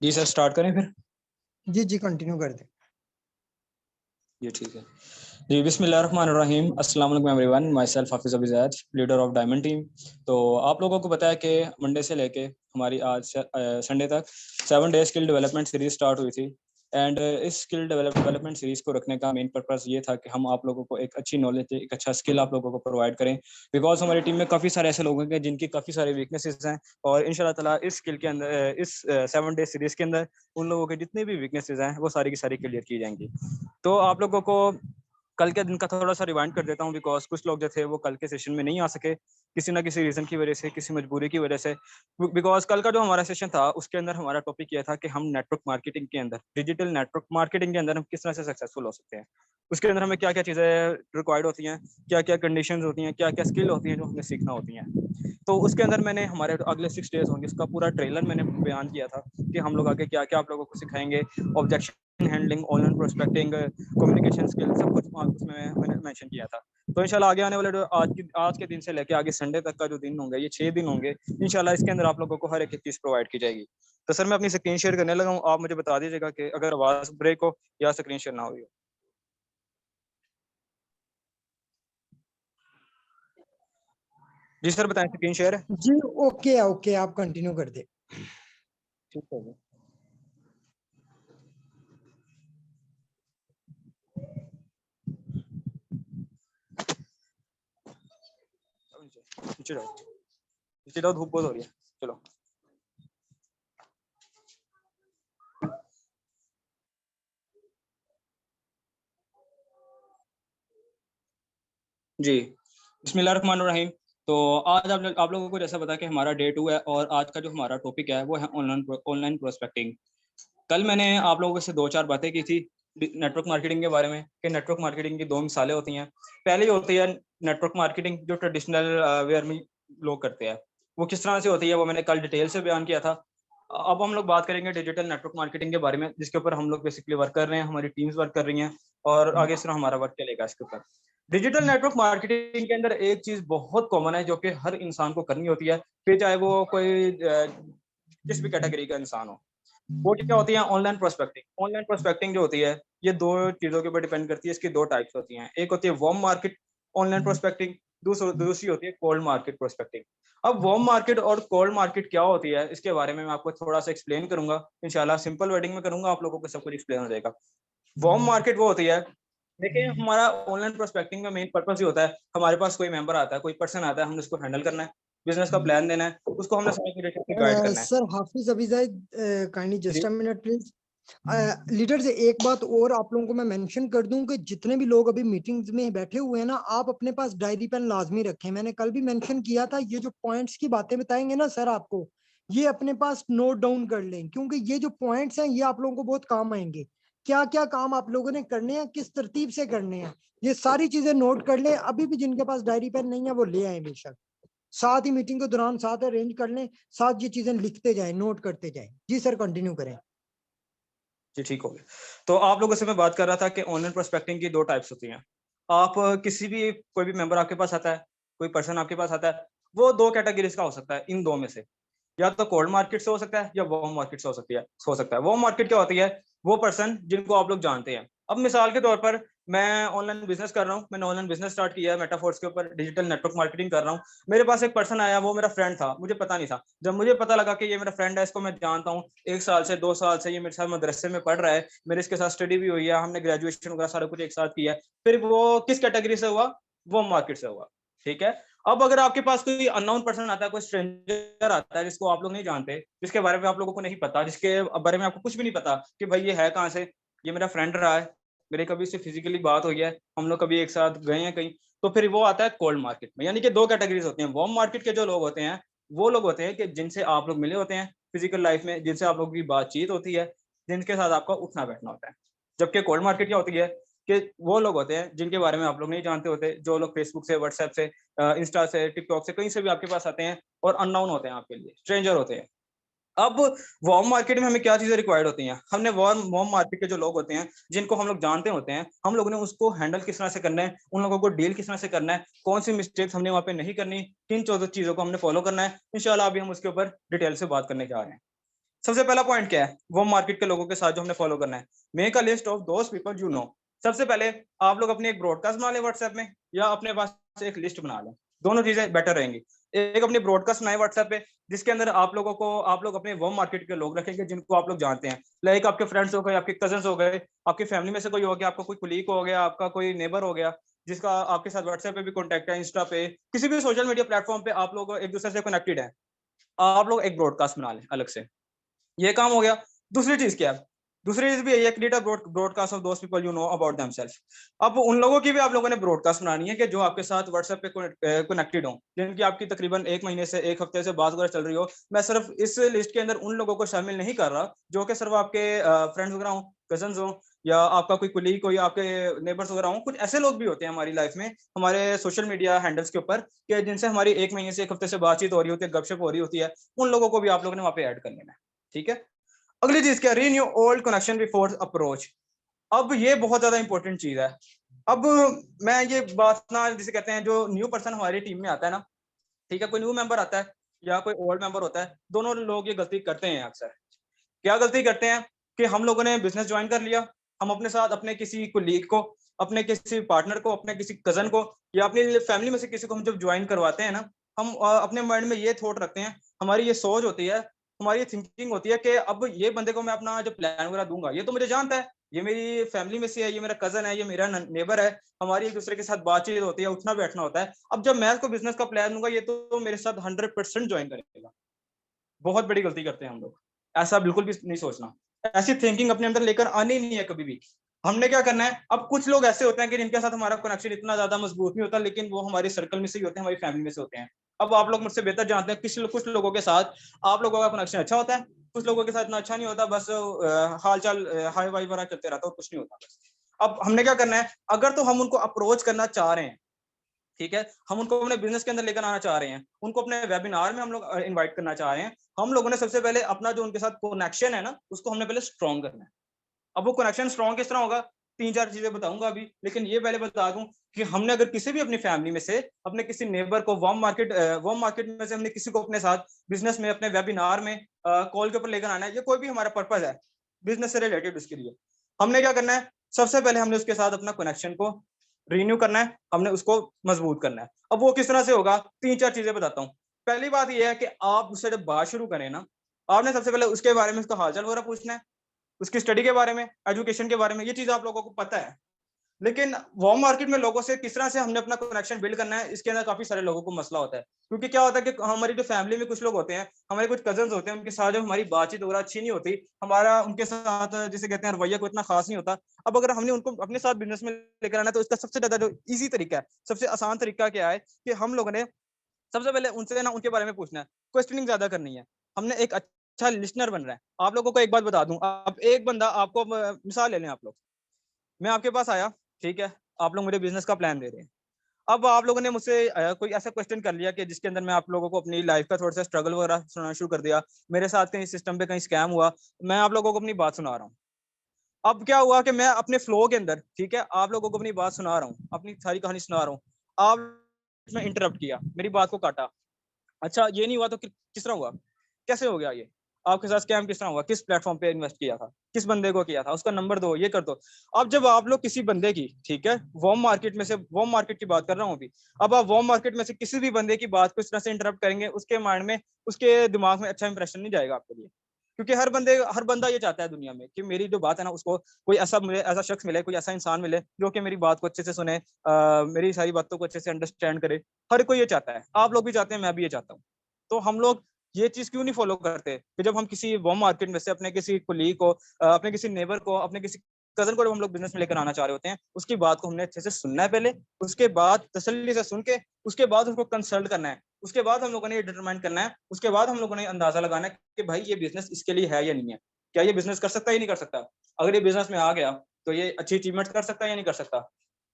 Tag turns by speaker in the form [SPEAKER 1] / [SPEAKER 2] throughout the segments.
[SPEAKER 1] जी sir, start करें फिर।
[SPEAKER 2] जी continue कर दें।
[SPEAKER 1] ये ठीक है जी। बिस्मिल्लाहिर्रहमानिर्रहीम। अस्सलाम वालेकुम एवरीवन। माई सेल्फ हाफिज़ अबीज़ाद, लीडर ऑफ डायमंड टीम। तो आप लोगों को पता है कि मंडे से लेके हमारी आज संडे तक 7 day skill development series start हुई थी। एंड इस स्किल डेवलपमेंट सीरीज को रखने का मेन पर्पस ये था कि हम आप लोगों को एक अच्छी नॉलेज, एक अच्छा स्किल आप लोगों को प्रोवाइड करें। बिकॉज हमारी टीम में काफ़ी सारे ऐसे लोग हैं जिनकी काफ़ी सारी वीकनेसेस हैं, और इंशाल्लाह ताला इस स्किल के अंदर, इस 7 डे सीरीज के अंदर उन लोगों के जितने भी वीकनेसेस हैं वो सारी की सारी क्लियर की जाएंगी। तो आप लोगों को कल के दिन का थोड़ा सा रिवाइंड कर देता हूँ, बिकॉज कुछ लोग जो थे वो कल के सेशन में नहीं आ सके, किसी ना किसी रीज़न की वजह से, किसी मजबूरी की वजह से। बिकॉज कल का जो हमारा सेशन था उसके अंदर हमारा टॉपिक ये था कि हम नेटवर्क मार्केटिंग के अंदर, डिजिटल नेटवर्क मार्केटिंग के अंदर हम किस तरह से सक्सेसफुल हो सकते हैं। उसके अंदर हमें क्या क्या चीज़ें रिक्वायर्ड होती हैं, क्या क्या कंडीशन होती हैं, क्या क्या स्किल होती हैं जो हमें सीखना होती हैं। तो उसके अंदर मैंने हमारे अगले 6 डेज होंगे, उसका पूरा ट्रेलर मैंने बयान किया था कि हम लोग आगे क्या क्या आप लोगों को सिखाएंगे। Objection handling, online prospecting, communication skill, सब कुछ उसमें मैंने मेंशन किया था। तो इंशाल्लाह आगे आने वाले जो आज के दिन से लेके आगे संडे तक का जो दिन होंगे, ये 6 दिन होंगे इंशाल्लाह। इसके अंदर आप लोगों को हर एक चीज़ प्रोवाइड की जाएगी। तो सर मैं अपनी स्क्रीन शेयर करने लगा हूँ, आप मुझे बता दीजिएगा कि अगर आवाज़ ब्रेक हो या स्क्रीन शेयर ना हुई हो। जी सर बताएं, स्क्रीन शेयर है?
[SPEAKER 2] जी ओके आप कंटिन्यू कर दे।
[SPEAKER 1] ठीक है। नीचे जाओ, नीचे जाओ, धूप बहुत हो रही है। चलो जी। बिस्मिल्लाहिर्रहमानिर्रहीम। तो आज आप लोगों को जैसा पता कि हमारा डे 2 है, और आज का जो हमारा टॉपिक है वो है ऑनलाइन प्रोस्पेक्टिंग। कल मैंने आप लोगों से 2-4 बातें की थी नेटवर्क मार्केटिंग के बारे में, कि नेटवर्क मार्केटिंग की 2 मिसालें होती हैं। पहली होती है नेटवर्क मार्केटिंग जो ट्रेडिशनल वेयर में लोग करते हैं, वो किस तरह से होती है वो मैंने कल डिटेल से बयान किया था। अब हम लोग बात करेंगे डिजिटल नेटवर्क मार्केटिंग के बारे में, जिसके ऊपर हम लोग बेसिकली वर्क कर रहे हैं, हमारी टीम्स वर्क कर रही हैं, और आगे इस तरह हमारा वर्क चलेगा इसके ऊपर। डिजिटल नेटवर्क मार्केटिंग के अंदर एक चीज बहुत कॉमन है जो कि हर इंसान को करनी होती है, फिर चाहे वो कोई किस भी कैटेगरी का इंसान हो। वो क्या होती है? Online prospecting. ऑनलाइन प्रोस्पेक्टिंग जो होती है, ये 2 चीजों के ऊपर डिपेंड करती है। इसकी 2 टाइप्स होती हैं। एक होती है वार्म मार्केट ऑनलाइन प्रोस्पेक्टिंग, दूसरी होती है कोल्ड मार्केट प्रोस्पेक्टिंग। अब वार्म मार्केट और कोल्ड मार्केट क्या होती है, इसके बारे में मैं आपको थोड़ा सा एक्सप्लेन करूंगा। इंशाल्लाह सिंपल वर्डिंग में करूंगा, आप लोगों को सब कुछ एक्सप्लेन हो जाएगा। वार्म मार्केट वो होती है, देखिए हमारा ऑनलाइन प्रोस्पेक्टिंग का मेन पर्पस ही होता है, हमारे पास कोई मेंबर आता है, कोई पर्सन आता है, हमने उसको हैंडल करना है, बिजनेस का प्लान देना है, उसको हमने सही तरीके से गाइड करना है।
[SPEAKER 2] सर हाफिज अबीजाद, काइंडली
[SPEAKER 1] जी
[SPEAKER 2] just a minute please. Leader से एक बात और आप लोगों को मैं मेंशन कर दूं कि जितने भी लोग अभी मीटिंग्स में बैठे हुए हैं ना, आप अपने पास डायरी पेन लाजमी रखें। मैंने कल भी मेंशन किया था, ये जो पॉइंट्स की बातें बताएंगे ना सर आपको, ये अपने पास नोट डाउन कर लें, क्योंकि ये जो पॉइंट्स हैं ये आप लोगों को बहुत काम आएंगे। क्या क्या काम आप लोगों ने करने हैं, किस तरतीब से करने हैं, ये सारी चीजें नोट कर लें। अभी भी जिनके पास डायरी पेन नहीं है वो ले आए बेशक, साथ ही मीटिंग के दौरान साथ अरेंज कर लें, साथ ये चीजें लिखते जाएं, नोट करते जाएं। जी सर कंटिन्यू करें।
[SPEAKER 1] जी ठीक हो गया। तो आप लोगों से मैं बात कर रहा था कि ऑनलाइन प्रोस्पेक्टिंग की 2 टाइप्स होती हैं। आप किसी भी कोई भी मेंबर आपके पास आता है, कोई पर्सन आपके पास आता है, वो 2 कैटेगरीज का हो सकता है, इन 2 में से। या तो कोल्ड मार्केट से हो सकता है या वार्म मार्केट से हो सकता है। वार्म मार्केट क्या होती है? वो पर्सन जिनको आप लोग जानते हैं। अब मिसाल के तौर पर मैं ऑनलाइन बिजनेस कर रहा हूँ, मैंने ऑनलाइन बिजनेस स्टार्ट किया है मेटाफोर्स के ऊपर, डिजिटल नेटवर्क मार्केटिंग कर रहा हूँ। मेरे पास एक पर्सन आया, वो मेरा फ्रेंड था, मुझे पता नहीं था। जब मुझे पता लगा कि ये मेरा फ्रेंड है, इसको मैं जानता हूँ 1 साल से 2 साल से, ये मेरे साथ मदरसे में पढ़ रहा है, मेरे इसके साथ स्टडी भी हुई है, हमने ग्रेजुएशन वगैरह सारा कुछ एक साथ किया है। फिर वो किस कैटेगरी से हुआ? वार्म मार्केट से हुआ। ठीक है। अब अगर आपके पास कोई अननोन पर्सन आता है, कोई स्ट्रेंजर आता है जिसको आप लोग नहीं जानते, जिसके बारे में आप लोगों को नहीं पता, जिसके बारे में आपको कुछ भी नहीं पता कि भाई ये है कहाँ से, ये मेरा फ्रेंड रहा है, मेरे कभी इससे फिजिकली बात हुई है, हम लोग कभी एक साथ गए हैं कहीं, तो फिर वो आता है कोल्ड मार्केट में। यानी कि 2 कैटेगरीज होती हैं। वार्म मार्केट के जो लोग होते हैं, वो लोग होते हैं कि जिनसे आप लोग मिले होते हैं फिजिकल लाइफ में, जिनसे आप लोगों की बातचीत होती है, जिनके साथ आपका उठना बैठना होता है। जबकि कोल्ड मार्केट क्या होती है कि वो लोग होते हैं जिनके बारे में आप लोग नहीं जानते होते, जो लोग फेसबुक से, व्हाट्सएप से, इंस्टा से, टिकटॉक से, कहीं से भी आपके पास आते हैं और अननोन होते हैं आपके लिए, स्ट्रेंजर होते हैं। अब वार्म मार्केट में हमें क्या चीजें रिक्वायर्ड होती हैं? हमने वार्म वार्म मार्केट के जो लोग होते हैं, जिनको हम लोग जानते होते हैं, हम लोगों ने उसको हैंडल किस तरह से करना है, उन लोगों को डील किस तरह से करना है, कौन सी मिस्टेक्स हमने वहाँ पे नहीं करनी, किन 14 चीजों को हमने फॉलो करना है। इंशाल्लाह अभी हम उसके ऊपर डिटेल से बात करने जा रहे हैं। सबसे पहला पॉइंट क्या है, वो मार्केट के लोगों के साथ जो हमने फॉलो करना है, make a list of those people you no. सबसे पहले आप लोग अपनी एक ब्रॉडकास्ट बना लें व्हाट्सएप में, या अपने पास एक लिस्ट बना लें, दोनों चीजें बेटर रहेंगी। एक अपनी ब्रॉडकास्ट बनाए व्हाट्सएप पे, जिसके अंदर आप लोग अपने वो मार्केट के लोग रखेंगे जिनको आप लोग जानते हैं, लाइक आपके फ्रेंड्स हो गए, आपके कजन्स हो गए, आपकी फैमिली में से कोई हो गया, आपका कोई कुलीग हो गया, आपका कोई नेबर हो गया, जिसका आपके साथ व्हाट्सएप पे भी कॉन्टैक्ट है, इंस्टा पे, किसी भी सोशल मीडिया प्लेटफॉर्म पे आप लोग एक दूसरे से कनेक्टेड है, आप लोग एक ब्रॉडकास्ट बना लें अलग से। ये काम हो गया। दूसरी चीज क्या है, दूसरी चीज भी यही है, create a broadcast of those people you know about themselves. अब उन लोगों की भी आप लोगों ने ब्रॉडकास्ट बनानी है कि जो आपके साथ व्हाट्सएप पे कनेक्टेड हो, जिनकी आपकी तकरीबन एक महीने से एक हफ्ते से बात वगैरह चल रही हो। मैं सिर्फ इस लिस्ट के अंदर उन लोगों को शामिल नहीं कर रहा जो कि सिर्फ आपके फ्रेंड्स वगैरह हो, कजन्स हो, या आपका कोई कुलीग, कोई आपके नेबर्स वगैरह हो। कुछ ऐसे लोग भी होते हैं हमारी लाइफ में, हमारे सोशल मीडिया हैंडल्स के ऊपर, कि जिनसे हमारी एक महीने से एक हफ्ते से बातचीत हो रही होती है, गपशप हो रही होती है। उन लोगों को भी आप लोगों ने वहां पे ऐड कर लेना है, ठीक है। अगली चीज क्या, renew old connection before approach. अब ये बहुत ज्यादा इंपॉर्टेंट चीज है। अब मैं ये बात ना, जिसे कहते हैं, जो न्यू पर्सन हमारी टीम में आता है ना, ठीक है, कोई न्यू मेंबर आता है या कोई ओल्ड मेंबर होता है, दोनों लोग ये गलती करते हैं अक्सर। क्या गलती करते हैं कि हम लोगों ने बिजनेस ज्वाइन कर लिया, हम अपने साथ अपने किसी कोलीग को, अपने किसी पार्टनर को, अपने किसी कजन को, या अपनी फैमिली में से किसी को हम जब ज्वाइन करवाते हैं ना, हम अपने माइंड में ये थॉट रखते हैं, हमारी ये सोच होती है, हमारी ये थिंकिंग होती है कि अब ये बंदे को मैं अपना जो प्लान वगैरह दूंगा, ये तो मुझे जानता है, ये मेरी फैमिली में से है, ये मेरा कजन है, ये मेरा नेबर है, हमारी एक दूसरे के साथ बातचीत होती है, उठना बैठना होता है। अब जब मैं इसको बिजनेस का प्लान दूंगा, ये तो मेरे साथ 100% ज्वाइन करेगा। बहुत बड़ी गलती करते हैं हम लोग, ऐसा बिल्कुल भी नहीं सोचना। ऐसी थिंकिंग अपने अंदर लेकर आनी नहीं है कभी भी। हमने क्या करना है, अब कुछ लोग ऐसे होते हैं कि जिनके साथ हमारा कनेक्शन इतना ज्यादा मजबूत नहीं होता, लेकिन वो हमारे सर्कल में से ही होते हैं, हमारी फैमिली में से होते हैं। अब आप लोग मुझसे बेहतर जानते हैं, कुछ लोगों के साथ आप लोगों का कनेक्शन अच्छा होता है, कुछ लोगों के साथ इतना अच्छा नहीं होता, बस हाल चाल हाई वाई वगैरह चलते रहता है, कुछ नहीं होता बस। अब हमने क्या करना है, अगर तो हम उनको अप्रोच करना चाह रहे हैं, ठीक है, हम उनको अपने बिजनेस के अंदर लेकर आना चाह रहे हैं, उनको अपने वेबिनार में हम लोग इनवाइट करना चाह रहे हैं, हम लोगों ने सबसे पहले अपना जो उनके साथ कनेक्शन है ना, उसको हमने पहले स्ट्रॉन्ग करना है। अब वो कनेक्शन स्ट्रॉन्ग किस तरह होगा, तीन चार चीजें बताऊंगा अभी, लेकिन ये पहले बता दूं कि हमने अगर किसी भी अपनी फैमिली में से अपने किसी नेबर को वार्म मार्केट में से हमने किसी को अपने साथ बिजनेस में, अपने वेबिनार में, कॉल के ऊपर लेकर आना है, ये कोई भी हमारा पर्पज है बिजनेस से रिलेटेड, उसके लिए हमने क्या करना है, सबसे पहले हमने उसके साथ अपना कनेक्शन को रिन्यू करना है, हमने उसको मजबूत करना है। अब वो किस तरह से होगा, तीन चार चीजें बताता हूँ। पहली बात ये है कि आप उससे जब बात शुरू करें ना, आपने सबसे पहले उसके बारे में, उसका हालचाल वगैरह पूछना है, उसकी स्टडी के बारे में, एजुकेशन के बारे में, ये चीज आप लोगों को पता है। लेकिन वार्म मार्केट में लोगों से किस तरह से हमने अपना कनेक्शन बिल्ड करना है, इसके अंदर काफी सारे लोगों को मसला होता है। क्योंकि क्या होता है कि हमारी जो फैमिली में कुछ लोग होते हैं, हमारे कुछ कजन्स होते हैं, उनके साथ जब हमारी बातचीत वगैरह अच्छी नहीं होती, हमारा उनके साथ जिसे कहते हैं रवैया को इतना खास नहीं होता। अब अगर हमने उनको अपने साथ बिजनेस में लेकर आना है, तो इसका सबसे ज्यादा जो ईजी तरीका है, सबसे आसान तरीका क्या है, कि हम लोगों ने सबसे पहले उनसे ना उनके बारे में पूछना है, क्वेश्चनिंग ज्यादा करनी है। हमने एक अच्छा लिसनर बन रहा है। आप लोगों को एक बात बता दूं, अब एक बंदा आपको, मिसाल ले लें आप लोग, मैं आपके पास आया, ठीक है, आप लोग मुझे बिजनेस का प्लान दे रहे हैं। अब आप लोगों ने मुझसे कोई ऐसा क्वेश्चन कर लिया कि जिसके अंदर मैं आप लोगों को अपनी लाइफ का थोड़ा सा स्ट्रगल वगैरह सुनाना शुरू कर दिया, मेरे साथ कहीं सिस्टम पे कहीं स्कैम हुआ, मैं आप लोगों को अपनी बात सुना रहा हूँ। अब क्या हुआ कि मैं अपने फ्लो के अंदर, ठीक है, आप लोगों को अपनी बात सुना रहा हूँ, अपनी सारी कहानी सुना रहा हूँ, आप में इंटरप्ट किया, मेरी बात को काटा। अच्छा, ये नहीं हुआ तो किस तरह हुआ, कैसे हो गया ये, आपके साथ स्कैम किस तरह हुआ, किस प्लेटफॉर्म पे इन्वेस्ट किया था, किस बंदे को किया था, उसका नंबर दो, ये कर दो। अब जब आप लोग किसी बंदे की, ठीक है, वार्म मार्केट की बात कर रहा हूँ अभी, अब आप वार्म मार्केट में से किसी भी बंदे की बात को इस तरह से इंटरप्ट करेंगे, उसके माइंड में, उसके दिमाग में अच्छा इंप्रेशन नहीं जाएगा आपके लिए। क्योंकि हर बंदा ये चाहता है दुनिया में कि मेरी जो बात है ना, उसको कोई ऐसा शख्स मिले, कोई ऐसा इंसान मिले जो कि मेरी बात को अच्छे से सुने, मेरी सारी बातों को अच्छे से अंडरस्टैंड करे। हर कोई ये चाहता है, आप लोग भी चाहते हैं, मैं भी ये चाहता हूँ। तो हम लोग ये चीज क्यों नहीं फॉलो करते कि जब हम किसी वार्म मार्केट में से अपने किसी कुलीग को, अपने किसी नेबर को, अपने किसी कजन को जब हम लोग बिजनेस में लेकर आना चाह रहे होते हैं, उसकी बात को हमने अच्छे से सुनना है पहले, उसके बाद तसल्ली से सुन के, उसके बाद उसको कंसल्ट करना है, उसके बाद हम लोगों ने ये डिटरमाइन करना है, उसके बाद हम लोगों ने अंदाजा लगाना है कि भाई ये बिजनेस इसके लिए है या नहीं है, क्या ये बिजनेस कर सकता है या नहीं कर सकता। अगर ये बिजनेस में आ गया तो ये अच्छी अचीवमेंट कर सकता है या नहीं कर सकता।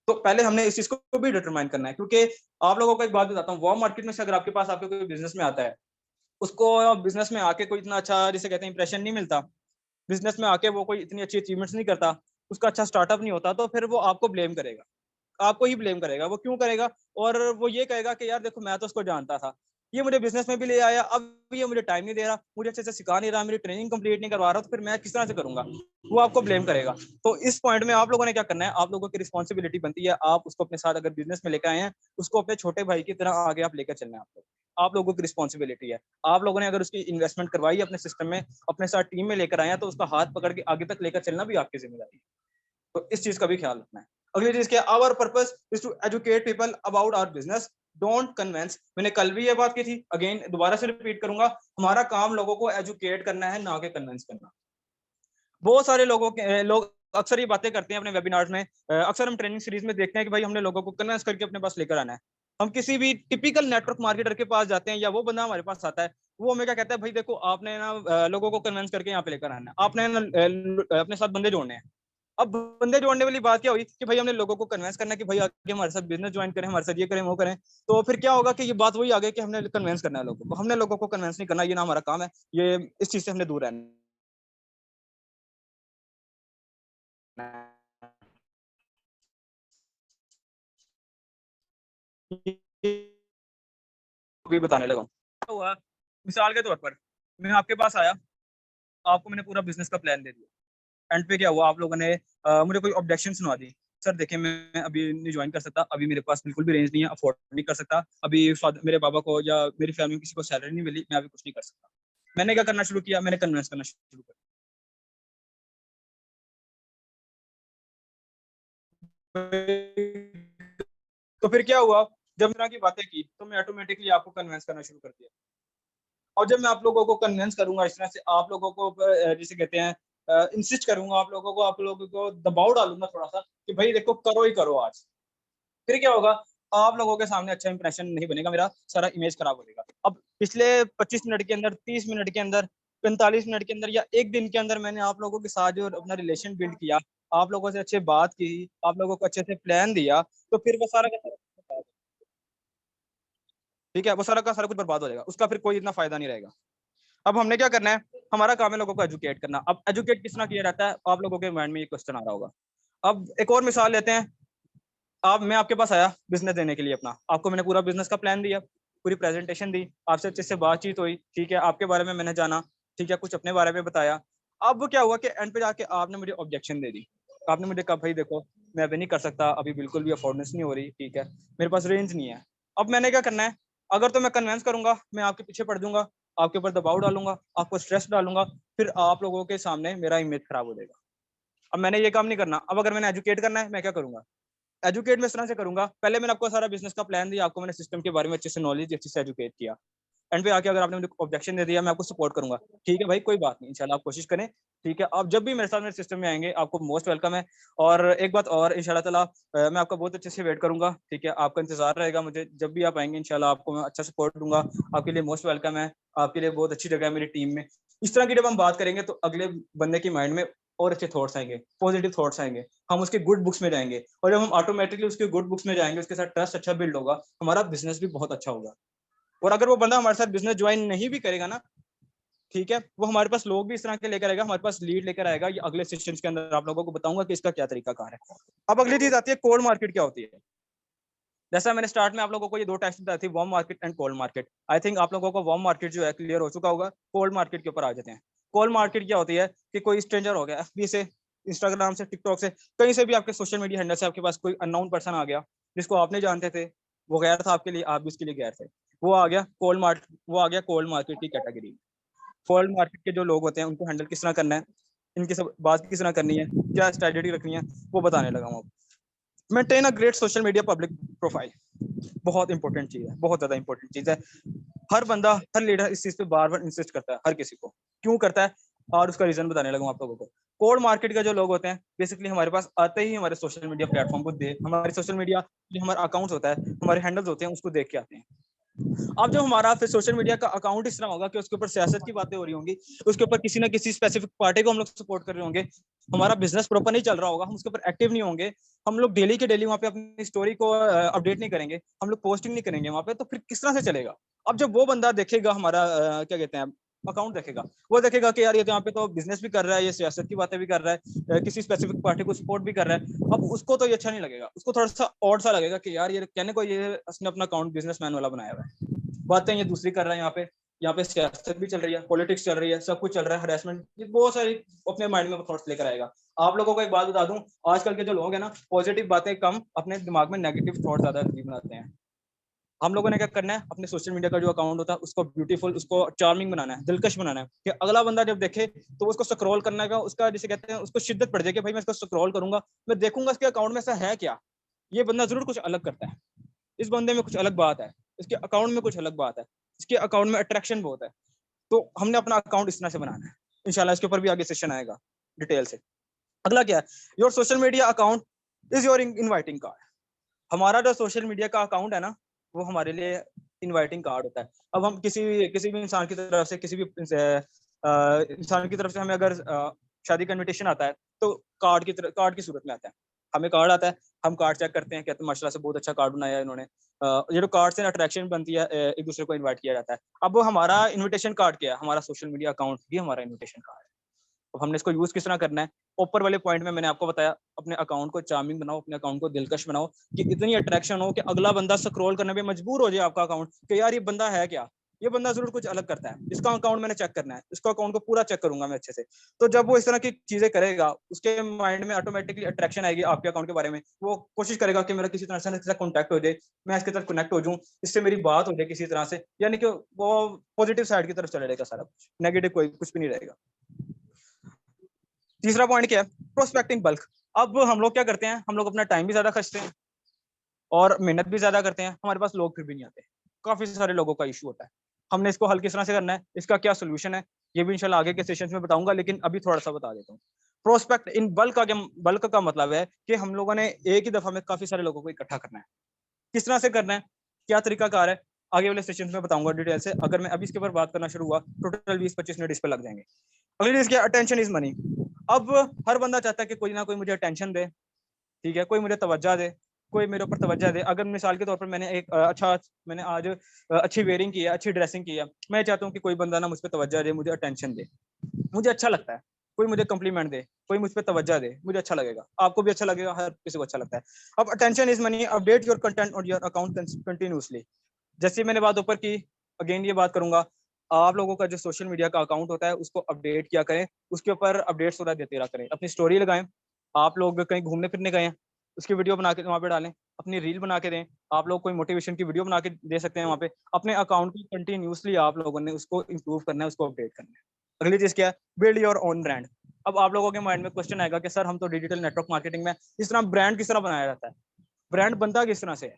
[SPEAKER 1] तो पहले हमने इस चीज को भी डिटरमाइन करना है। क्योंकि आप लोगों को एक बात बताता हूँ, वार्म मार्केट में से अगर आपके पास आपके कोई बिजनेस में आता है, उसको बिजनेस में आके कोई इतना अच्छा, जिसे कहते हैं, इंप्रेशन नहीं मिलता, बिजनेस में आके वो कोई इतनी अच्छी अचीवमेंट्स नहीं करता, उसका अच्छा स्टार्टअप नहीं होता, तो फिर वो आपको ब्लेम करेगा, आपको ही ब्लेम करेगा। वो क्यों करेगा, और वो ये कहेगा कि यार देखो, मैं तो उसको जानता था, ये मुझे बिजनेस में भी ले आया, अब ये मुझे टाइम नहीं दे रहा, मुझे अच्छे से सिखा नहीं रहा, मेरी ट्रेनिंग कंप्लीट नहीं करवा रहा, तो फिर मैं किस तरह से करूंगा? वो आपको ब्लेम करेगा। तो इस पॉइंट में आप लोगों ने क्या करना है, आप लोगों की रिस्पॉन्सिबिलिटी बनती है, आप उसको अपने साथ अगर बिजनेस में लेकर आए हैं, उसको अपने छोटे भाई की तरह आगे आप लेकर चलना है आपको। आप लोगों की रिस्पॉन्सिबिलिटी है। आप लोगों ने अगर उसकी इन्वेस्टमेंट करवाई अपने सिस्टम में, अपने साथ टीम में लेकर आए हैं, तो उसका हाथ पकड़ के आगे तक लेकर चलना भी आपकी जिम्मेदारी है। तो इस चीज का भी ख्याल रखना है। अगली चीज क्या है, our purpose is to educate people about our business, don't convince. मैंने कल भी ये बात की थी, अगेन दोबारा से रिपीट करूंगा, हमारा काम लोगों को एजुकेट करना है, ना कि कन्वेंस करना। बहुत सारे लोग अक्सर ये बातें करते हैं अपने वेबिनार्स में, अक्सर हम ट्रेनिंग सीरीज में देखते हैं कि भाई हमने लोगों को कन्वेंस करके अपने पास लेकर आना है। हम किसी भी टिपिकल नेटवर्क मार्केटर के पास जाते हैं, या वो बंदा हमारे पास आता है, वो हमें क्या कहता है, भाई देखो आपने ना लोगों को कन्वेंस करके यहाँ पे लेकर आना है, आपने ना अपने साथ बंदे जोड़ने हैं। अब बंदे जोड़ने वाली बात क्या हुई कि भाई हमने लोगों को कन्वेंस करना है कि भाई आगे हमारे साथ बिजनेस ज्वाइन करें, हमारे साथ ये करें वो करें। तो फिर क्या होगा कि ये बात वही आ गई कि हमने कन्वेंस करना है लोगों को। हमने लोगों को कन्वेंस नहीं करना, ये ना हमारा काम है, ये इस चीज से हमने दूर रहना है। भी बताने लगा क्या हुआ, मिसाल के तौर पर मैं आपके पास आया, आपको मैंने पूरा बिजनेस का प्लान दे दिया। एंड पे क्या हुआ, आप लोगों ने मुझे कोई ऑब्जेक्शन सुना दी। सर देखिए मैं अभी नहीं ज्वाइन कर सकता, अभी मेरे पास बिल्कुल भी रेंज नहीं है, अफोर्ड नहीं कर सकता, अभी मेरे बाबा को या मेरी फैमिली में किसी को सैलरी नहीं मिली, मैं अभी कुछ नहीं कर सकता। मैंने क्या करना शुरू किया, मैंने कन्विंस करना शुरू किया। तो फिर क्या हुआ, जब मेरा की बातें की तो मैं ऑटोमेटिकली आपको कन्विंस करना शुरू कर दिया। और जब मैं आप लोगों को कन्विंस करूंगा इस तरह से, आप लोगों को जिसे कहते हैं इंसिस्ट करूंगा, आप लोगों को दबाव डालूंगा थोड़ा सा कि भाई देखो करो ही करो आज। फिर क्या होगा, आप लोगों के सामने अच्छा इंप्रेशन नहीं बनेगा, मेरा सारा इमेज खराब हो जाएगा। अब पिछले 25 मिनट के अंदर, 30 मिनट के अंदर, 45 मिनट के अंदर, या एक दिन के अंदर मैंने आप लोगों के साथ जो अपना रिलेशन बिल्ड किया, आप लोगों से अच्छे बात की, आप लोगों को अच्छे से प्लान दिया, तो फिर वो सारा का सारा, ठीक है, वो सारा का सारा कुछ बर्बाद हो जाएगा, उसका फिर कोई इतना फायदा नहीं रहेगा। अब हमने क्या करना है, हमारा काम है लोगों को एजुकेट करना। अब एजुकेट किस तरह किया जाता है, आप लोगों के माइंड में ये क्वेश्चन आ रहा होगा। अब एक और मिसाल लेते हैं, आप मैं आपके पास आया बिजनेस देने के लिए अपना, आपको मैंने पूरा बिजनेस का प्लान दिया, पूरी प्रेजेंटेशन दी, आपसे अच्छे से बातचीत हुई, ठीक है, आपके बारे में मैंने जाना, ठीक है, कुछ अपने बारे में बताया। अब क्या हुआ कि एंड पे जाके आपने मुझे ऑब्जेक्शन दे दी। आपने मुझे कहा भाई देखो मैं अभी नहीं कर सकता, अभी बिल्कुल भी अफोर्डेंस नहीं हो रही, ठीक है, मेरे पास रेंज नहीं है। अब मैंने क्या करना है, अगर तो मैं कन्विंस करूंगा, मैं आपके पीछे पड़ जाऊंगा, आपके ऊपर दबाव डालूंगा, आपको स्ट्रेस डालूंगा, फिर आप लोगों के सामने मेरा इमेज खराब हो जाएगा। अब मैंने ये काम नहीं करना। अब अगर मैंने एजुकेट करना है, मैं क्या करूंगा, एजुकेट मैं इस तरह से करूंगा, पहले मैंने आपको सारा बिजनेस का प्लान दिया, आपको मैंने सिस्टम के बारे में अच्छे से नॉलेज दी, अच्छे से एजुकेट किया। एंड पे आके अगर आपने मुझे ऑब्जेक्शन दे दिया, मैं आपको सपोर्ट करूंगा, ठीक है भाई कोई बात नहीं, इंशाल्लाह आप कोशिश करें, ठीक है, आप जब भी मेरे साथ मेरे सिस्टम में आएंगे आपको मोस्ट वेलकम है। और एक बात और, इंशाल्लाह ताला मैं आपका बहुत अच्छे से वेट करूंगा, ठीक है, आपका इंतजार रहेगा मुझे, जब भी आप आएंगे इंशाल्लाह आपको मैं अच्छा सपोर्ट दूंगा, आपके लिए मोस्ट वेलकम है, आपके लिए बहुत अच्छी जगह है मेरी टीम में। इस तरह की जब हम बात करेंगे तो अगले बंदे की माइंड में और अच्छे थॉट्स आएंगे, पॉजिटिव थॉट्स आएंगे, हम उसके गुड बुक्स में जाएंगे, और जब हम ऑटोमेटिकली उसके गुड बुक्स में जाएंगे, उसके साथ ट्रस्ट अच्छा बिल्ड होगा, हमारा बिजनेस भी बहुत अच्छा होगा। और अगर वो बंदा हमारे साथ बिजनेस ज्वाइन नहीं भी करेगा ना, ठीक है, वो हमारे पास लोग भी इस तरह के लेकर आएगा, हमारे पास लीड लेकर आएगा, ये अगले सेशन के अंदर आप लोगों को बताऊंगा कि इसका क्या तरीका कार है। अब अगली चीज आती है कोल्ड मार्केट क्या होती है। जैसा मैंने स्टार्ट में आप लोगों को ये दो टाइप्स बताई थी, warm market and cold market. I think आप लोगों को वार्म मार्केट जो है क्लियर हो चुका होगा। कोल्ड मार्केट के ऊपर आ जाते हैं। कोल्ड मार्केट क्या होती है कि कोई स्ट्रेंजर हो गया, एफबी से, इंस्टाग्राम से, टिकटॉक से, कहीं से भी आपके सोशल मीडिया हैंडल से आपके पास कोई अननोन पर्सन आ गया, जिसको आप नहीं जानते थे, वो गैर था आपके लिए, आप भी उसके लिए गैर थे, वो आ गया कोल्ड मार्केट, वो आ गया कोल्ड मार्केट की कैटेगरी। कोल्ड मार्केट के जो लोग होते हैं उनको हैंडल किस तरह करना है, इनकी सब बात किस तरह करनी है, क्या स्ट्रेटेजी रखनी है, वो बताने लगा हूँ। Maintain a great social media public profile, बहुत इंपॉर्टेंट चीज है, बहुत ज्यादा इंपॉर्टेंट चीज है। हर बंदा, हर लीडर इस चीज पे बार बार इंसिस्ट करता है, हर किसी को क्यों करता है, और उसका रीजन बताने लगा आप लोगों को। कोल्ड मार्केट का जो लोग होते हैं बेसिकली हमारे पास आते ही हमारे सोशल मीडिया प्लेटफॉर्म को देख, हमारे सोशल मीडिया जो हमारा अकाउंट होता है, हमारे हैंडल्स होते हैं, उसको देख के आते हैं। अब जब हमारा फिर सोशल मीडिया का अकाउंट इस तरह होगा कि उसके ऊपर सियासत की बातें हो रही होंगी, उसके ऊपर किसी ना किसी स्पेसिफिक पार्टी को हम लोग सपोर्ट कर रहे होंगे, हमारा बिजनेस प्रॉपर नहीं चल रहा होगा, हम उसके ऊपर एक्टिव नहीं होंगे, हम लोग डेली के डेली वहाँ पे अपनी स्टोरी को अपडेट नहीं करेंगे, हम लोग पोस्टिंग नहीं करेंगे वहाँ पे, तो फिर किस तरह से चलेगा। अब जब वो बंदा देखेगा हमारा क्या कहते हैं अकाउंट देखेगा, वो देखेगा कि यार ये तो यहाँ पे तो बिजनेस भी कर रहा है, ये सियासत की बातें भी कर रहा है, किसी स्पेसिफिक पार्टी को सपोर्ट भी कर रहा है, अब उसको तो ये अच्छा नहीं लगेगा, उसको थोड़ा सा ऑड सा लगेगा कि यार ये कहने को ये उसने अपना अकाउंट बिजनेसमैन वाला बनाया हुआ है। बातें ये दूसरी कर रहे हैं। यहाँ पे सियासत भी चल रही है, पॉलिटिक्स चल रही है, सब कुछ चल रहा है, हरासमेंट, बहुत सारी अपने माइंड में थॉट्स लेकर आएगा। आप लोगों को एक बात बता दूं, आजकल के जो लोग हैं ना, पॉजिटिव बातें कम, अपने दिमाग में नेगेटिव थॉट ज्यादा बनाते हैं। हम लोगों ने क्या करना है, अपने सोशल मीडिया का जो अकाउंट होता है उसको ब्यूटीफुल, उसको चार्मिंग बनाना है, दिलकश बनाना है, कि अगला बंदा जब देखे तो उसको स्क्रॉल करने का, उसका जिसे कहते हैं उसको शिद्दत पड़ जाए कि भाई मैं इसको स्क्रॉल करूंगा, मैं देखूंगा इसके अकाउंट में ऐसा है क्या, ये बंदा जरूर कुछ अलग करता है, इस बंदे में कुछ अलग बात है, इसके अकाउंट में कुछ अलग बात है, इसके अकाउंट में अट्रैक्शन बहुत है। तो हमने अपना अकाउंट इस तरह से बनाना है। इंशाल्लाह इसके ऊपर भी आगे सेशन आएगा डिटेल से। अगला क्या है, your social media account is your inviting card. हमारा जो सोशल मीडिया का अकाउंट है ना, वो हमारे लिए इनवाइटिंग कार्ड होता है। अब हम किसी भी इंसान की तरफ से, किसी भी इंसान की तरफ से हमें अगर शादी का इनविटेशन आता है, तो कार्ड की सूरत में आता है। हमें कार्ड आता है, हम कार्ड चेक करते हैं, कहते हैं माशाल्लाह से बहुत अच्छा कार्ड बनाया है इन्होंने। ये जो कार्ड से अट्रैक्शन बनती है, एक दूसरे को इनवाइट किया जाता है। अब वो हमारा इनविटेशन कार्ड क्या है, हमारा सोशल मीडिया अकाउंट भी हमारा इनविटेशन कार्ड है। अब हमने इसको यूज किस तरह करना है, ऊपर वाले पॉइंट में मैंने आपको बताया, अपने अकाउंट को चार्मिंग बनाओ, अपने अकाउंट को दिलकश बनाओ, कि इतनी अट्रैक्शन हो कि अगला बंदा स्क्रॉल करने पे मजबूर हो जाए आपका अकाउंट, कि यार ये बंदा है क्या, ये बंदा जरूर कुछ अलग करता है, इसका अकाउंट मैंने चेक करना है, इसका अकाउंट को पूरा चेक करूंगा मैं अच्छे से। तो जब वो इस तरह की चीजें करेगा, उसके माइंड में ऑटोमेटिकली अट्रैक्शन आएगी आपके अकाउंट के बारे में। वो कोशिश करेगा कि मेरा किसी तरह से कॉन्टैक्ट हो जाए, मैं इसके साथ कनेक्ट हो जाऊं, इससे मेरी बात हो जाए किसी तरह से, यानी कि वो पॉजिटिव साइड की तरफ चले जाएगा सारा कुछ, नेगेटिव कोई कुछ भी नहीं रहेगा। तीसरा पॉइंट क्या है, प्रोस्पेक्टिंग बल्क। अब हम लोग क्या करते हैं, हम लोग अपना टाइम भी ज्यादा खर्चते हैं और मेहनत भी ज्यादा करते हैं, हमारे पास लोग फिर भी नहीं आते। काफी सारे लोगों का इशू होता है। हमने इसको हल किस तरह से करना है, इसका क्या सोल्यूशन है, ये भी इंशाल्लाह आगे के सेशंस में बताऊंगा, लेकिन अभी थोड़ा सा बता देता हूँ। प्रोस्पेक्ट इन बल्क का मतलब है कि हम लोगों ने एक ही दफा में काफी सारे लोगों को इकट्ठा करना है। किस तरह से करना है, क्या तरीकाकार है, आगे वाले सेशन में बताऊंगा डिटेल से। अगर मैं अभी इसके ऊपर बात करना शुरू हुआ, टोटल 20-25 मिनट इस पर लग जाएंगे। अगली चीज क्या, अटेंशन इज मनी। अब हर बंदा चाहता है कि कोई ना कोई मुझे अटेंशन दे, ठीक है, कोई मुझे तवज्जो दे, कोई मेरे ऊपर तवज्जो दे। अगर मिसाल के तौर पर मैंने आज अच्छी वेयरिंग की है, अच्छी ड्रेसिंग की है, मैं चाहता हूँ कि कोई बंदा ना मुझ पर तवज्जो दे, मुझे अटेंशन दे, मुझे अच्छा लगता है, कोई मुझे कम्प्लीमेंट दे, कोई मुझ पर तवज्जो दे, मुझे अच्छा लगेगा, आपको भी अच्छा लगेगा, हर किसी को अच्छा लगता है। अब attention is money, update your content on your account continuously. जैसे मैंने बात ऊपर की, अगेन ये बात करूंगा, आप लोगों का जो सोशल मीडिया का अकाउंट होता है उसको अपडेट किया करें, उसके ऊपर अपडेट्स थोड़ा देते रहा करें, अपनी स्टोरी लगाएं, आप लोग कहीं घूमने फिरने गए हैं उसकी वीडियो बना के वहाँ पे डालें, अपनी रील बना के दें, आप लोग कोई मोटिवेशन की वीडियो बना के दे सकते हैं वहाँ पे। अपने अकाउंट को कंटिन्यूसली आप लोगों ने उसको इम्प्रूव करना है, उसको अपडेट करना है। अगली चीज क्या है, बिल्ड योर ओन ब्रांड। अब आप लोगों के माइंड में क्वेश्चन आएगा कि सर हम तो डिजिटल नेटवर्क मार्केटिंग में, इस तरह ब्रांड किस तरह बनाया जाता है, ब्रांड बनता किस तरह से है।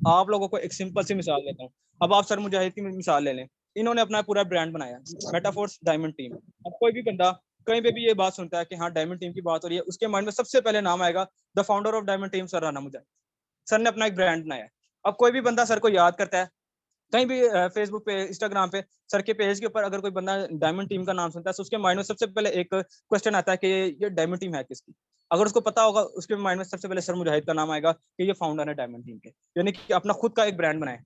[SPEAKER 1] आप लोगों को एक सिंपल सी मिसाल देता हूँ। अब आप सर मुजाहिद की मिसाल ले लें, इन्होंने अपना पूरा ब्रांड बनाया, मेटाफोर्स डायमंड टीम। अब कोई भी बंदा कहीं पे भी ये बात सुनता है कि हाँ डायमंड टीम की बात हो रही है, उसके माइंड में सबसे पहले नाम आएगा the founder of diamond team sir Rana Mujahid. Sir ने अपना एक ब्रांड बनाया। अब कोई भी बंदा सर को याद करता है, कहीं भी फेसबुक पे, इंस्टाग्राम पे, सर के पेज के ऊपर अगर कोई बंदा डायमंड टीम का नाम सुनता है तो उसके माइंड में सबसे पहले एक क्वेश्चन आता है कि ये डायमंड टीम है किसकी। अगर उसको पता होगा, उसके माइंड में सबसे पहले सर मुजाहिद का नाम आएगा कि ये फाउंडर है डायमंड टीम के, यानी कि अपना खुद का एक ब्रांड बनाए।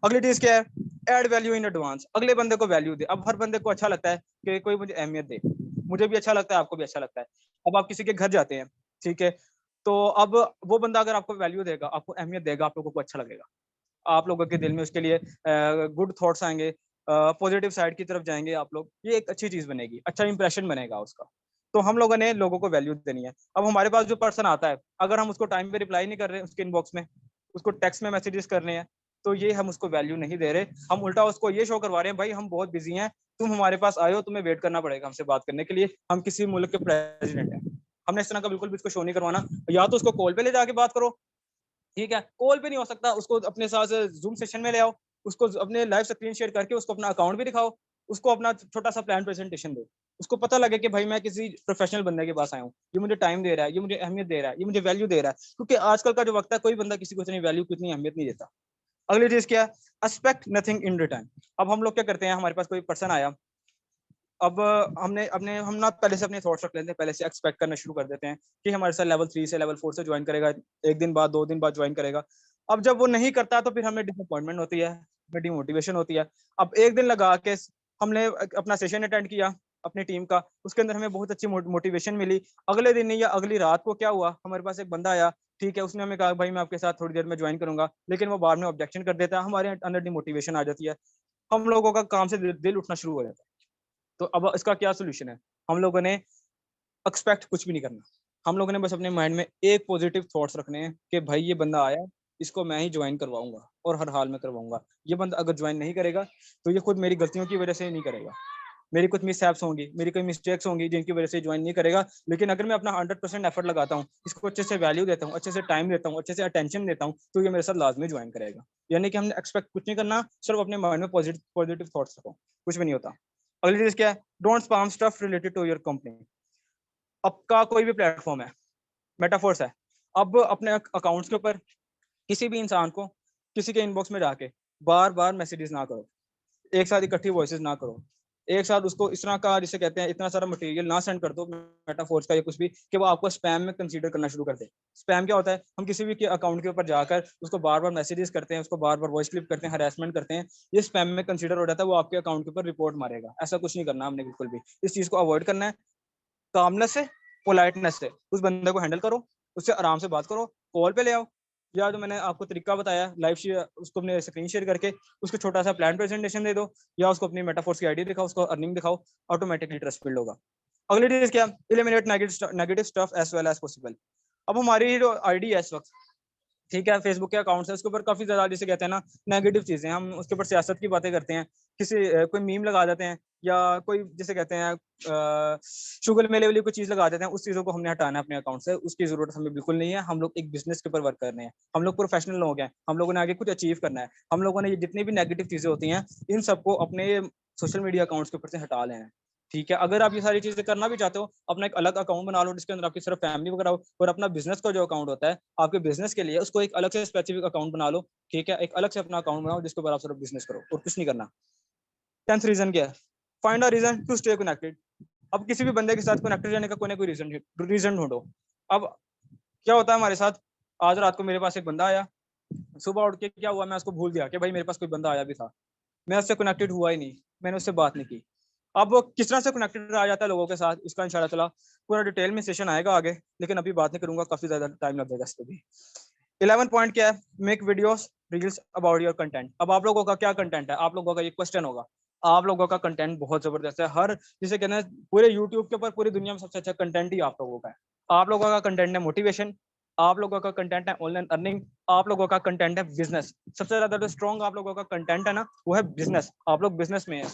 [SPEAKER 1] अगली चीज क्या है, एड वैल्यू इन एडवांस। अगले बंदे को वैल्यू दे। अब हर बंदे को अच्छा लगता है कि कोई मुझे अहमियत दे, मुझे भी अच्छा लगता है, आपको भी अच्छा लगता है। अब आप किसी के घर जाते हैं, ठीक है, तो अब वो बंदा अगर आपको वैल्यू देगा, आपको अहमियत देगा, आप लोगों को अच्छा लगेगा, आप लोगों के दिल में उसके लिए गुड थॉट्स आएंगे, पॉजिटिव साइड की तरफ जाएंगे आप लोग, ये एक अच्छी चीज बनेगी, अच्छा इंप्रेशन बनेगा उसका। तो हम लोगों ने लोगों को वैल्यू देनी है। अब हमारे पास जो पर्सन आता है, अगर हम उसको टाइम पे रिप्लाई नहीं कर रहे उसके इनबॉक्स में, उसको टेक्स्ट में मैसेजेस कर रहे हैं, तो ये हम उसको वैल्यू नहीं दे रहे, हम उल्टा उसको ये शो करवा रहे हैं भाई हम बहुत बिजी हैं, तुम हमारे पास आए हो, तुम्हें वेट करना पड़ेगा हमसे बात करने के लिए, हम किसी मुल्क के प्रेसिडेंट हैं। हमने इस तरह का बिल्कुल भी उसको शो नहीं करवाना। या तो उसको कॉल पे ले जाके बात करो, ठीक है, कॉल पे नहीं हो सकता, उसको अपने साथ जूम सेशन में ले आओ, उसको अपने लाइव स्क्रीन शेयर करके उसको अपना अकाउंट भी दिखाओ, उसको अपना छोटा सा प्लान प्रेजेंटेशन दो, उसको पता लगे कि भाई मैं किसी प्रोफेशनल बंदे के पास आया हूँ, ये मुझे टाइम दे रहा है, ये मुझे अहमियत दे रहा है, ये मुझे वैल्यू दे रहा है। क्योंकि आजकल का जो वक्त है, कोई बंदा किसी को इतनी वैल्यू को इतनी अहमियत नहीं देता। अगली चीज क्या है, एक्सपेक्ट नथिंग इन रिटर्न। अब हम लोग क्या करते हैं, हमारे पास कोई पर्सन आया, अब हमने अपने हम ना पहले से अपने थॉट्स रख लेते हैं, पहले से एक्सपेक्ट करना शुरू कर देते हैं कि हमारे साथ लेवल 3 से लेवल 4 से ज्वाइन करेगा, एक दिन बाद, 2 दिन बाद ज्वाइन करेगा। अब जब वो नहीं करता तो फिर हमें डिसअपॉइंटमेंट होती है, हमें डिमोटिवेशन होती है। अब एक दिन लगा के हमने अपना सेशन अटेंड किया अपनी टीम का, उसके अंदर हमें बहुत अच्छी मोटिवेशन मिली। अगले दिन या अगली रात को क्या हुआ, हमारे पास एक बंदा आया, ठीक है, उसने हमें कहा भाई मैं आपके साथ थोड़ी देर में ज्वाइन करूंगा, लेकिन वो बाद में ऑब्जेक्शन कर देता है, हमारे अंदर डिमोटिवेशन आ जाती है, हम लोगों का काम से दिल उठना शुरू हो जाता है। तो अब इसका क्या सोल्यूशन है? हम लोगों ने एक्सपेक्ट कुछ भी नहीं करना, हम लोगों ने बस अपने माइंड में एक पॉजिटिव थॉट्स रखने हैं कि भाई ये बंदा आया, इसको मैं ही ज्वाइन करवाऊंगा और हर हाल में करवाऊंगा। ये बंदा अगर ज्वाइन नहीं करेगा तो ये खुद मेरी गलतियों की वजह से नहीं करेगा, मेरी कुछ मिसहैप्स होंगी, मेरी कोई मिस्टेक्स होंगी जिनकी वजह से ज्वाइन नहीं करेगा। लेकिन अगर मैं अपना 100% एफर्ट लगाता हूँ, इसको अच्छे से वैल्यू देता हूँ, अच्छे से टाइम देता हूँ, अच्छे से अटेंशन देता हूँ, तो ये मेरे साथ लाजमी ज्वाइन करेगा। यानी कि हमने एक्सपेक्ट कुछ नहीं करना, सिर्फ अपने माइंड में पॉजिटिव थॉट्स रखो, कुछ भी नहीं होता। अगली चीज क्या है? Don't spam stuff related to your company. आपका कोई भी प्लेटफॉर्म है, मेटाफोर्स है, अब अपने अकाउंट्स के ऊपर किसी भी इंसान को किसी के इनबॉक्स में जाके बार बार मैसेजेस ना करो, एक साथ इकट्ठी वॉइसेस ना करो, एक साथ उसको इस तरह का जिसे कहते हैं इतना सारा मटेरियल ना सेंड कर दो मेटाफोर्स का या कुछ भी कि वो आपको स्पैम में कंसीडर करना शुरू कर दे। स्पैम क्या होता है? हम किसी भी के अकाउंट के ऊपर जाकर उसको बार बार मैसेजेस करते हैं, उसको बार बार वॉइस क्लिप करते हैं, हरासमेंट करते हैं, ये स्पैम में कंसीडर हो जाता है, वो आपके अकाउंट के ऊपर रिपोर्ट मारेगा। ऐसा कुछ नहीं करना हमने बिल्कुल भी, इस चीज को अवॉइड करना है। कामनेस से, पोलाइटनेस से उस बंदे को हैंडल करो, उससे आराम से बात करो, कॉल पे ले आओ, या जो मैंने आपको तरीका बताया लाइव शेयर, उसको अपने स्क्रीन शेयर करके उसको छोटा सा प्लान प्रेजेंटेशन दे दो, या उसको अपनी मेटाफोर्स की आईडी दिखाओ, उसको अर्निंग दिखाओ, ऑटोमेटिकली ट्रस्ट बिल्ड होगा। अगली चीज क्या? Eliminate negative stuff as well as possible. अब हमारी जो आईडी है इस वक्त, ठीक है, फेसबुक के अकाउंट्स है, उसके ऊपर काफी ज्यादा जिसे कहते हैं ना नेगेटिव चीजें, हम उसके ऊपर सियासत की बातें करते हैं, किसी कोई मीम लगा देते हैं, या कोई जिसे कहते हैं शुगर मेले वाली कोई चीज लगा देते हैं, उस चीजों को हमने हटाना है अपने अकाउंट से, उसकी जरूरत हमें बिल्कुल नहीं है। हम लोग एक बिजनेस के ऊपर वर्क कर रहे हैं, हम लोग प्रोफेशनल लोग हैं, हम लोगों ने आगे कुछ अचीव करना है, हम लोगों ने जितनी भी नेगेटिव चीजें होती हैं इन सबको अपने सोशल मीडिया अकाउंट्स के ऊपर से हटा लेना है। ठीक है, अगर आप ये सारी चीजें करना भी चाहते हो, अपना एक अलग अकाउंट बना लो जिसके अंदर आपकी सिर्फ फैमिली वगैरह हो, और अपना बिजनेस का जो अकाउंट होता है आपके बिजनेस के लिए, उसको एक अलग से स्पेसिफिक अकाउंट बना लो। ठीक है, एक अलग से अपना अकाउंट बनाओ जिसके ऊपर आप सिर्फ बिजनेस करो और कुछ नहीं करना। 10th रीजन क्या है? Find a reason to stay connected. अब किसी भी बंदे के साथ कनेक्टेड रहने का कोई ना कोई रीजन ढूंढो। अब क्या होता है हमारे साथ, आज रात को मेरे पास एक बंदा आया, सुबह उठ के क्या हुआ, मैं उसको भूल गया कि भाई मेरे पास कोई बंदा आया भी था, मैं उससे कनेक्टेड हुआ ही नहीं, मैंने उससे बात नहीं की। अब वो किस तरह से कनेक्टेड रहा जाता है लोगों के साथ, इसका इंशाल्लाह ताला पूरा डिटेल में सेशन आएगा आगे, लेकिन अभी बात नहीं करूंगा, काफी ज्यादा टाइम लग जाएगा इस पे भी। 11 पॉइंट क्या है? Make videos reels about your content. अब आप लोगों का क्या कंटेंट है? आप लोगों का ये क्वेश्चन होगा। आप लोगों का कंटेंट बहुत जबरदस्त है, हर जिसे कहना है पूरे यूट्यूब के ऊपर पूरी दुनिया में सबसे अच्छा कंटेंट ही आप लोगों का है। आप लोगों का कंटेंट है मोटिवेशन, आप लोगों का कंटेंट है ऑनलाइन अर्निंग, आप लोगों का कंटेंट है बिजनेस। सबसे ज्यादा जो स्ट्रॉन्ग आप लोगों का कंटेंट है ना, वो है बिजनेस। आप लोग बिजनेस में है,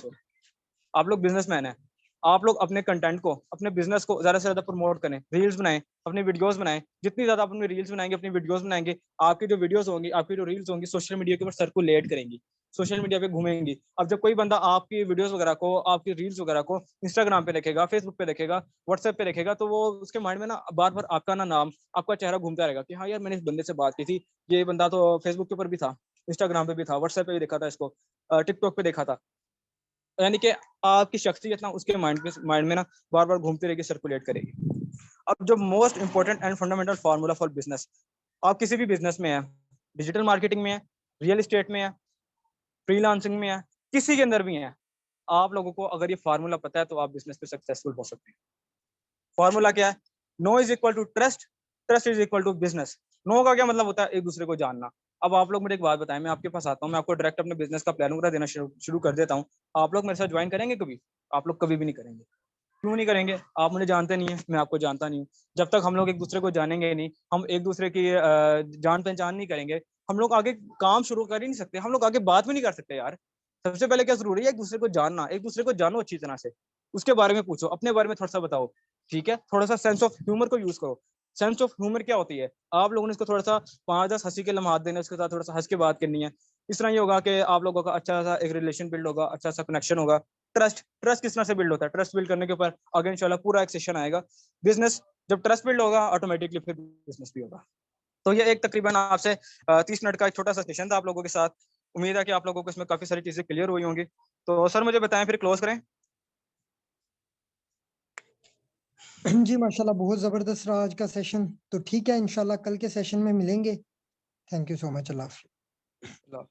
[SPEAKER 1] आप लोग बिजनेसमैन हैं। आप लोग अपने कंटेंट को, अपने बिजनेस को ज्यादा से ज्यादा प्रमोट करें, रील्स बनाएं, अपनी वीडियोस बनाएं। जितनी ज्यादा आप अपनी रील्स बनाएंगे, अपनी वीडियोस बनाएंगे, आपकी जो वीडियोस होंगी, आपकी जो रील्स होंगी, सोशल मीडिया के ऊपर सर्कुलेट करेंगी, सोशल मीडिया पे घूमेंगी। अब जब कोई बंदा आपकी वीडियोस वगैरह को, आपकी रील्स वगैरह को इंस्टाग्राम पे देखेगा, फेसबुक पे देखेगा, व्हाट्सएप पे देखेगा, तो वो उसके माइंड में ना बार बार आपका ना नाम, आपका चेहरा घूमता रहेगा कि हाँ यार मैंने इस बंदे से बात की थी, ये बंदा तो फेसबुक के ऊपर भी था, इंस्टाग्राम पे भी था, व्हाट्सएप पे भी देखा था इसको, टिकटॉक पे देखा था। यानी कि आपकी शख्सियत ना उसके माइंड में ना बार बार घूमती रहेगी, सर्कुलेट करेगी। अब जो most important and fundamental formula for business, आप किसी भी बिजनेस में है, डिजिटल मार्केटिंग में है, रियल एस्टेट में है, फ्रीलांसिंग में है, किसी के अंदर भी है, आप लोगों को अगर ये फार्मूला पता है तो आप बिजनेस पे सक्सेसफुल हो सकते हैं। फार्मूला क्या है? Know is equal to trust, trust is equal to business. Know का क्या मतलब होता है? एक दूसरे को जानना। अब आप लोग मुझे एक बात बताएं, मैं आपके पास आता हूँ, मैं आपको डायरेक्ट अपने बिजनेस का प्लान वगैरह देना शुरू कर देता हूँ, आप लोग मेरे साथ ज्वाइन करेंगे कभी? आप लोग कभी भी नहीं करेंगे। क्यों नहीं करेंगे? आप मुझे जानते नहीं है, मैं आपको जानता नहीं हूँ। जब तक हम लोग एक दूसरे को जानेंगे नहीं, हम एक दूसरे की जान पहचान नहीं करेंगे, हम लोग आगे काम शुरू कर ही नहीं सकते, हम लोग आगे बात भी नहीं कर सकते यार। सबसे पहले क्या जरूरी है? एक दूसरे को जानना, एक दूसरे को जानो अच्छी तरह से, उसके बारे में पूछो, अपने बारे में थोड़ा सा बताओ। ठीक है, थोड़ा सा सेंस ऑफ ह्यूमर को यूज करो। सेंस ऑफ ह्यूमर क्या होती है? आप लोगों ने इसको थोड़ा सा 5-10 हंसी के लम्हात देने, उसके साथ थोड़ा सा हंस के बात करनी है। इस तरह ये होगा कि आप लोगों का अच्छा सा एक रिलेशन बिल्ड होगा, अच्छा सा कनेक्शन होगा। ट्रस्ट, ट्रस्ट किस तरह से बिल्ड होता है? ट्रस्ट बिल्ड करने के ऊपर आगे इंशाल्लाह पूरा एक सेशन आएगा। बिजनेस, जब ट्रस्ट बिल्ड होगा ऑटोमेटिकली फिर बिजनेस भी होगा। तो ये एक तकरीबन आपसे 30 मिनट का एक छोटा सा सेशन था आप लोगों के साथ। उम्मीद है कि आप लोगों को इसमें काफी सारी चीजें क्लियर हुई होंगी। तो सर मुझे बताएं, फिर क्लोज करें।
[SPEAKER 2] जी माशाल्लाह, बहुत जबरदस्त रहा आज का सेशन। तो ठीक है, इंशाल्लाह कल के सेशन में मिलेंगे। Thank you so much. Allah हाफिज़।